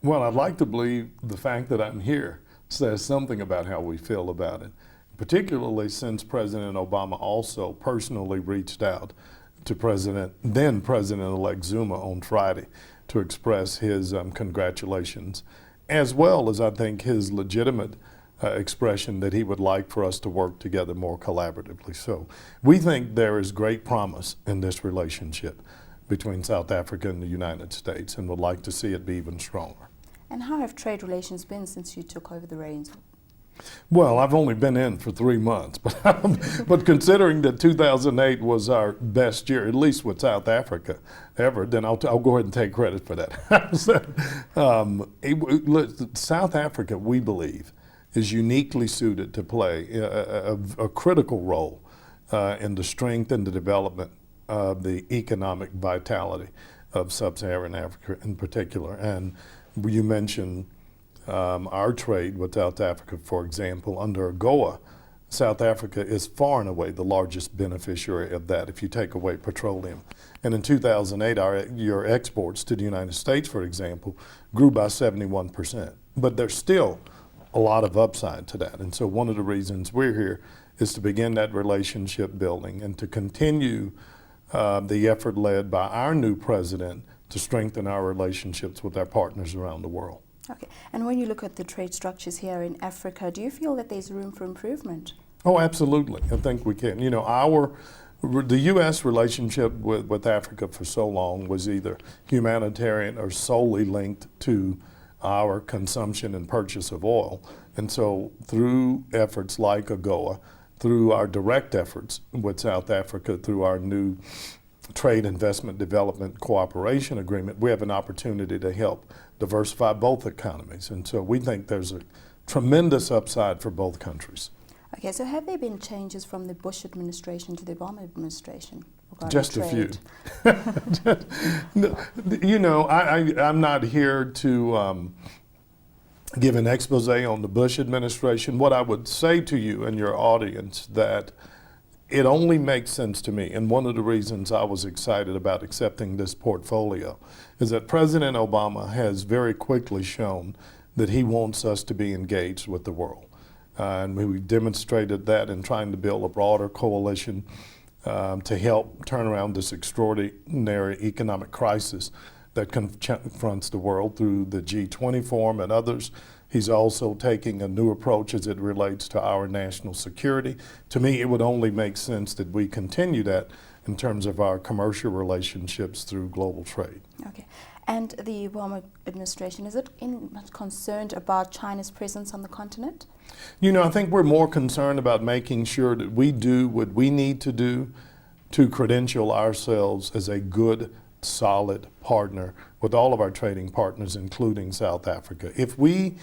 Well, I'd like to believe the fact that I'm here says something about how we feel about it, particularly since President Obama also personally reached out to then President-elect Zuma on Friday to express his congratulations, as well as I think his legitimate expression that he would like for us to work together more collaboratively. So we think there is great promise in this relationship between South Africa and the United States and would like to see it be even stronger. And how have trade relations been since you took over the reins? Well, I've only been in for 3 months, but considering that 2008 was our best year, at least with South Africa ever, then I'll go ahead and take credit for that. South Africa, we believe, is uniquely suited to play a critical role in the strength and the development of the economic vitality of sub-Saharan Africa in particular. And you mentioned our trade with South Africa, for example. Under AGOA, South Africa is far and away the largest beneficiary of that if you take away petroleum. And in 2008, your exports to the United States, for example, grew by 71%. But there's still a lot of upside to that. And so one of the reasons we're here is to begin that relationship building and to continue the effort led by our new president to strengthen our relationships with our partners around the world. Okay, and when you look at the trade structures here in Africa, do you feel that there's room for improvement? Oh, absolutely. I think we can. You know, the U.S. relationship with Africa for so long was either humanitarian or solely linked to our consumption and purchase of oil. And so through efforts like AGOA, through our direct efforts with South Africa, through our new Trade Investment Development Cooperation Agreement, we have an opportunity to help diversify both economies. And so we think there's a tremendous upside for both countries. Okay, so have there been changes from the Bush administration to the Obama administration regarding Just trade? a few. You know, I'm not here to give an expose on the Bush administration. What I would say to you and your audience that it only makes sense to me, and one of the reasons I was excited about accepting this portfolio is that President Obama has very quickly shown that he wants us to be engaged with the world. And we demonstrated that in trying to build a broader coalition to help turn around this extraordinary economic crisis that confronts the world through the G20 Forum and others. He's also taking a new approach as it relates to our national security. To me, it would only make sense that we continue that in terms of our commercial relationships through global trade. Okay. And the Obama administration, is it much concerned about China's presence on the continent? You know, I think we're more concerned about making sure that we do what we need to do to credential ourselves as a good, solid partner with all of our trading partners, including South Africa. If we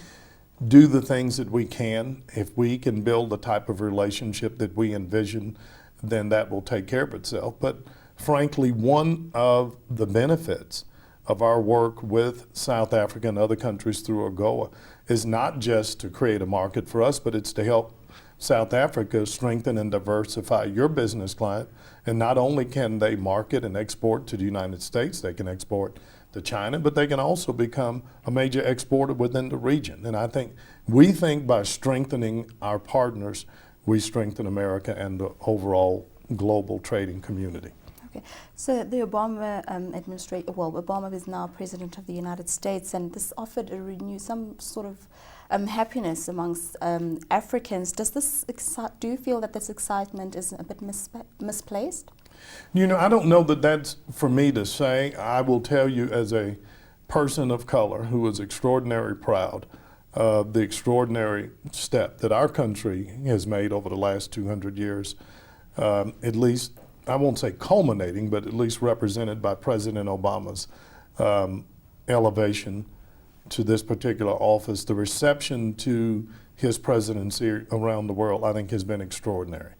do the things that we can, if we can build the type of relationship that we envision, then that will take care of itself. But frankly, one of the benefits of our work with South Africa and other countries through AGOA is not just to create a market for us, but it's to help South Africa strengthen and diversify your business client. And not only can they market and export to the United States, they can export to China, but they can also become a major exporter within the region. And we think by strengthening our partners, we strengthen America and the overall global trading community. Okay, so the Obama administration, Obama is now president of the United States, and this offered some sort of happiness amongst Africans. Do you feel that this excitement is a bit misplaced? You know, I don't know that that's for me to say. I will tell you as a person of color who is extraordinarily proud of the extraordinary step that our country has made over the last 200 years, at least, I won't say culminating, but at least represented by President Obama's elevation to this particular office. The reception to his presidency around the world, I think, has been extraordinary.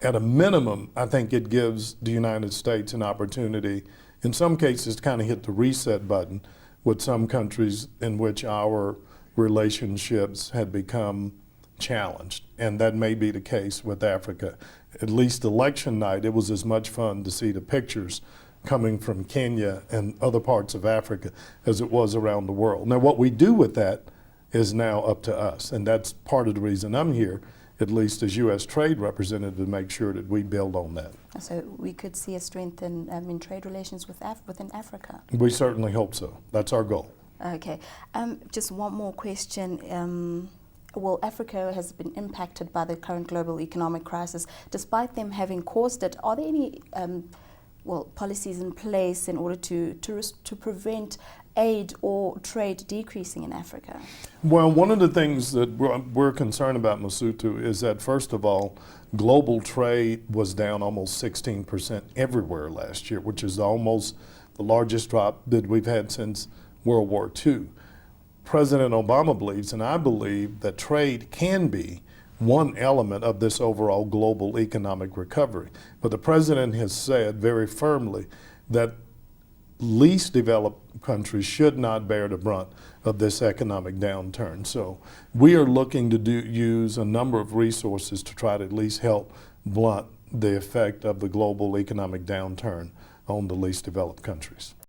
At a minimum, I think it gives the United States an opportunity, in some cases, to kind of hit the reset button with some countries in which our relationships had become challenged. And that may be the case with Africa. At least election night, it was as much fun to see the pictures coming from Kenya and other parts of Africa as it was around the world. Now, what we do with that is now up to us, and that's part of the reason I'm here, at least as U.S. trade representative, to make sure that we build on that. So we could see a strength in trade relations within Africa. We certainly hope so. That's our goal. Okay. Just one more question. Well, Africa has been impacted by the current global economic crisis. Despite them having caused it, are there any policies in place in order to prevent aid or trade decreasing in Africa? Well, one of the things that we're concerned about, Masutu, is that first of all, global trade was down almost 16% everywhere last year, which is almost the largest drop that we've had since World War II. President Obama believes, and I believe, that trade can be one element of this overall global economic recovery. But the president has said very firmly that least developed countries should not bear the brunt of this economic downturn. So we are looking to use a number of resources to try to at least help blunt the effect of the global economic downturn on the least developed countries.